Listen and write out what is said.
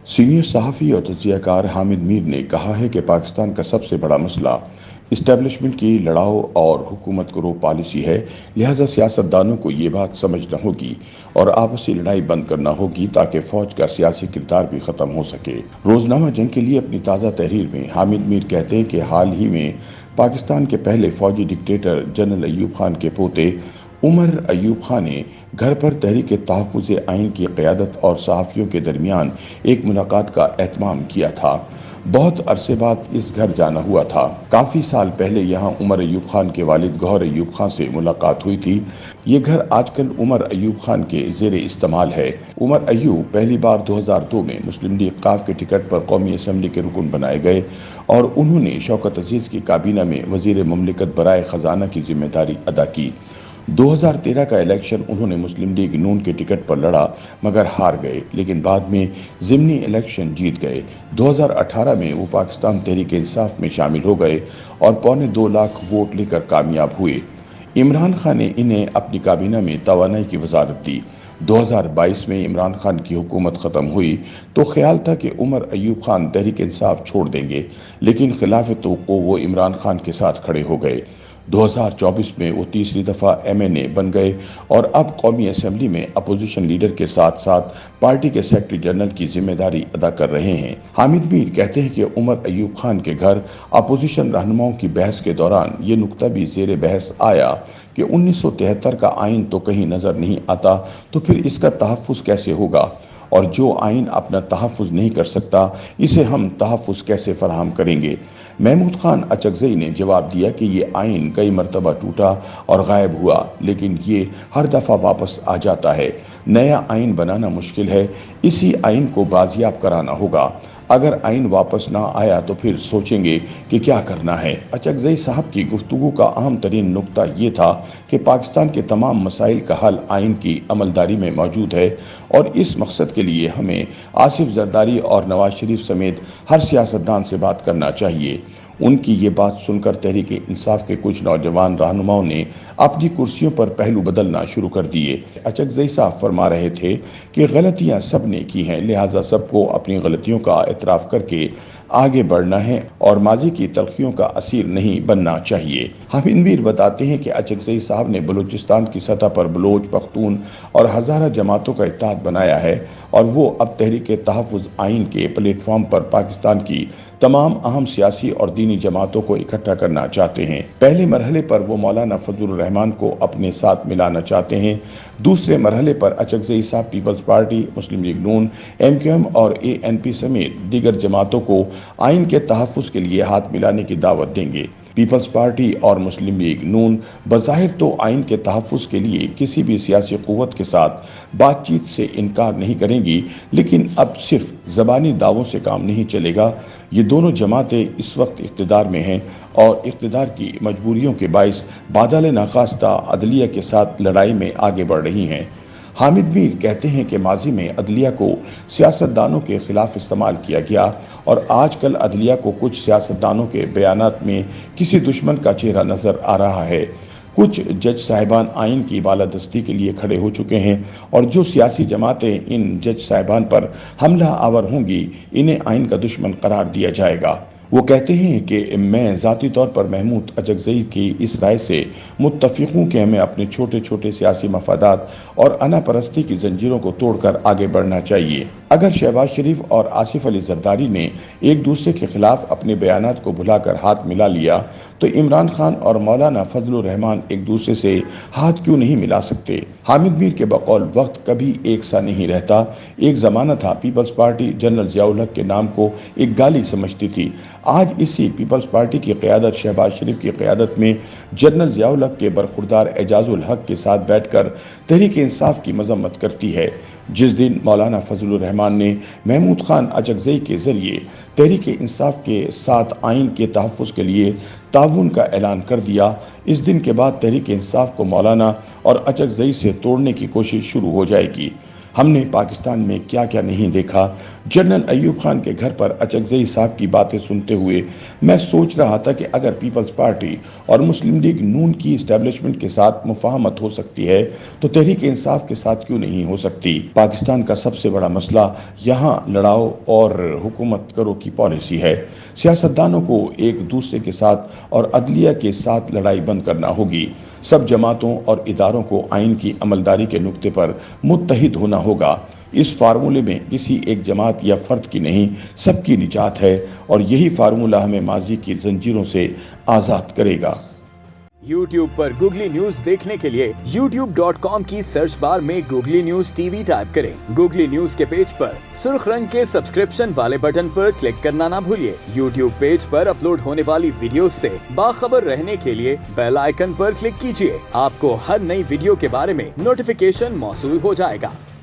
Senior सहाफ़ी और तज्ज़िया car Hamid Mir ने कहा है कि पाकिस्तान का सबसे बड़ा मसला इस्टेब्लिशमेंट की लड़ाओ और हुकूमत को रोक पॉलिसी है। लिहाजा सियासतदानों को ये बात समझना होगी और आपसी लड़ाई बंद करना होगी ताकि फ़ौज का सियासी किरदार भी ख़त्म हो सके। रोज़नामा जंग के लिए अपनी ताज़ा तहरीर में हामिद मीर कहते हैं कि हाल ही में पाकिस्तान के पहले फ़ौजी डिक्टेटर जनरल अयूब खान के पोते उमर अयूब खान ने घर पर तहरीक तहफ़्फ़ुज़ आइन की क़यादत और सहाफ़ियों के दरमियान एक मुलाकात का एहतमाम किया था। बहुत अरसे बाद इस घर जाना हुआ था। काफ़ी साल पहले यहाँ उमर अयूब खान के वालिद गौहर अयूब खान से मुलाकात हुई थी। ये घर आजकल उमर अयूब खान के ज़ेर इस्तेमाल है। उमर अयूब पहली बार 2002 में मुस्लिम लीग क़ाफ के टिकट पर कौमी असम्बली के रुकन बनाए गए और उन्होंने शौकत अजीज़ की काबीना में वज़ीर मुमलिकत बराए ख़जाना की जिम्मेदारी अदा की। 2013 का इलेक्शन उन्होंने मुस्लिम लीग नून के टिकट पर लड़ा मगर हार गए, लेकिन बाद में ज़िमनी इलेक्शन जीत गए। 2018 में वो पाकिस्तान तहरीक इंसाफ में शामिल हो गए और 2.25 लाख वोट लेकर कामयाब हुए। इमरान खान ने इन्हें अपनी काबीना में तवानाई की वजारत दी। 2022 में इमरान खान की हुकूमत ख़त्म हुई तो ख्याल था कि उमर अयूब खान तहरीक इंसाफ छोड़ देंगे, लेकिन खिलाफ तवक्को वो इमरान खान के साथ खड़े हो गए। 2024 में वो तीसरी दफ़ा MNA बन गए और अब कौमी असम्बली में अपोजिशन लीडर के साथ साथ पार्टी के सेक्रेटरी जनरल की जिम्मेदारी अदा कर रहे हैं। हामिद मीर कहते हैं कि उमर अयूब खान के घर अपोजिशन रहनुमाओं की बहस के दौरान ये नुक्ता भी ज़ेर बहस आया कि 1973 का आइन तो कहीं नज़र नहीं आता, तो फिर इसका तहफ़्फ़ुज़ कैसे होगा, और जो आइन अपना तहफ़्फ़ुज़ नहीं कर सकता इसे हम तहफ़्फ़ुज़ कैसे फराहम करेंगे। महमूद खान अचकज़ई ने जवाब दिया कि ये आइन कई मरतबा टूटा और गायब हुआ, लेकिन ये हर दफ़ा वापस आ जाता है। नया आइन बनाना मुश्किल है, इसी आइन को बाजियाब कराना होगा। अगर आइन वापस ना आया तो फिर सोचेंगे कि क्या करना है। अचकज़ई साहब की गुफ्तगू का अहम तरीन नुक्ता ये था कि पाकिस्तान के तमाम मसाइल का हल आइन की अमलदारी में मौजूद है और इस मकसद के लिए हमें आसिफ जरदारी और नवाज शरीफ समेत हर सियासतदान से बात करना चाहिए। उनकी ये बात सुनकर तहरीक इंसाफ के कुछ नौजवान रहनुमाओं ने अपनी कुर्सियों पर पहलू बदलना शुरू कर दिए। अचकज़ई साहब फरमा रहे थे कि गलतियां सब ने की हैं, लिहाजा सबको अपनी गलतियों का एतराफ़ करके आगे बढ़ना है और माजी की तलखियों का असीर नहीं बनना चाहिए। हामिद मीर बताते हैं कि अचकज़ई साहब ने बलूचिस्तान की सतह पर बलोच, पख्तून और हज़ारा जमातों का इत्तेहाद बनाया है और वो अब तहरीक तहफ़्फ़ुज़ आइन के प्लेटफॉर्म पर पाकिस्तान की तमाम अहम सियासी और दीनी जमातों को इकट्ठा करना चाहते हैं। पहले मरहले पर वो मौलाना फजलुर रहमान को अपने साथ मिलाना चाहते हैं। दूसरे मरहले पर अचकज़ई साहब पीपल्स पार्टी, मुस्लिम लीग नून, MQM और ANP समेत दीगर जमातों को आइन के तहफ़्फ़ुज़ के लिए हाथ मिलाने की दावत देंगे। पीपल्स पार्टी और मुस्लिम लीग नून बज़ाहिर तो आइन के तहफ़्फ़ुज़ के लिए किसी भी सियासी क़ुव्वत के साथ बातचीत से इनकार नहीं करेंगी, लेकिन अब सिर्फ ज़बानी दावों से काम नहीं चलेगा। ये दोनों जमातें इस वक्त इक़्तिदार में हैं और इक़्तिदार की मजबूरियों के बाइस बादल नाखास्ता अदलिया के साथ लड़ाई में आगे बढ़ रही हैं। हामिद मीर कहते हैं कि माजी में अदलिया को सियासतदानों के खिलाफ इस्तेमाल किया गया और आजकल अदलिया को कुछ सियासतदानों के बयानात में किसी दुश्मन का चेहरा नज़र आ रहा है। कुछ जज साहिबान आइन की बालादस्ती के लिए खड़े हो चुके हैं और जो सियासी जमातें इन जज साहिबान पर हमला आवर होंगी, इन्हें आइन का दुश्मन करार दिया जाएगा। वो कहते हैं कि मैं ज़ाती तौर पर महमूद अचकज़ई की इस राय से मुत्तफ़िक़ हूँ कि हमें अपने छोटे छोटे सियासी मफादात और अना परस्ती की जंजीरों को तोड़कर आगे बढ़ना चाहिए। अगर शहबाज शरीफ और आसिफ अली जरदारी ने एक दूसरे के खिलाफ अपने बयानात को भुलाकर हाथ मिला लिया तो इमरान खान और मौलाना फजलुर रहमान एक दूसरे से हाथ क्यों नहीं मिला सकते। हामिद मीर के बकौल वक्त कभी एक सा नहीं रहता। एक ज़माना था पीपल्स पार्टी जनरल ज़ियाउल हक के नाम को एक गाली समझती थी। आज इसी पीपल्स पार्टी की क़यादत शहबाज शरीफ की क़यादत में जनरल ज़ियाउल हक के बरखुरदार एजाजुल हक के साथ बैठकर तहरीक इंसाफ की मजम्मत करती है। जिस दिन मौलाना फजलुर रहमान ने महमूद खान अचकज़ई के ज़रिए तहरीक इंसाफ के साथ आइन के तहफ़्फ़ुज़ के लिए ताउन का ऐलान कर दिया, इस दिन के बाद तहरीक इंसाफ को मौलाना और अचकज़ई से तोड़ने की कोशिश शुरू हो जाएगी। हमने पाकिस्तान में क्या क्या नहीं देखा। जनरल अयूब खान के घर पर अचकजई साहब की बातें सुनते हुए मैं सोच रहा था कि अगर पीपल्स पार्टी और मुस्लिम लीग नून की इस्टेब्लिशमेंट के साथ मुफाहमत हो सकती है तो तहरीक इंसाफ के साथ क्यों नहीं हो सकती। पाकिस्तान का सबसे बड़ा मसला यहाँ लड़ाओ और हुकूमत करो की पॉलिसी है। सियासतदानों को एक दूसरे के साथ और अदलिया के साथ लड़ाई बंद करना होगी। सब जमातों और इदारों को आइन की अमलदारी के नुक्ते पर मुत्तहिद होना होगा। इस फार्मूले में किसी एक जमात या फर्द की नहीं, सबकी निजात है और यही फार्मूला हमें माजी की जंजीरों से आज़ाद करेगा। YouTube पर गूगली न्यूज देखने के लिए youtube.com की सर्च बार में गूगली न्यूज टीवी टाइप करें। गूगली न्यूज के पेज पर सुर्ख रंग के सब्सक्रिप्शन वाले बटन पर क्लिक करना ना भूलिए। YouTube पेज पर अपलोड होने वाली वीडियोस से बाखबर रहने के लिए बेल आइकन पर क्लिक कीजिए। आपको हर नई वीडियो के बारे में नोटिफिकेशन मौसूल हो जाएगा।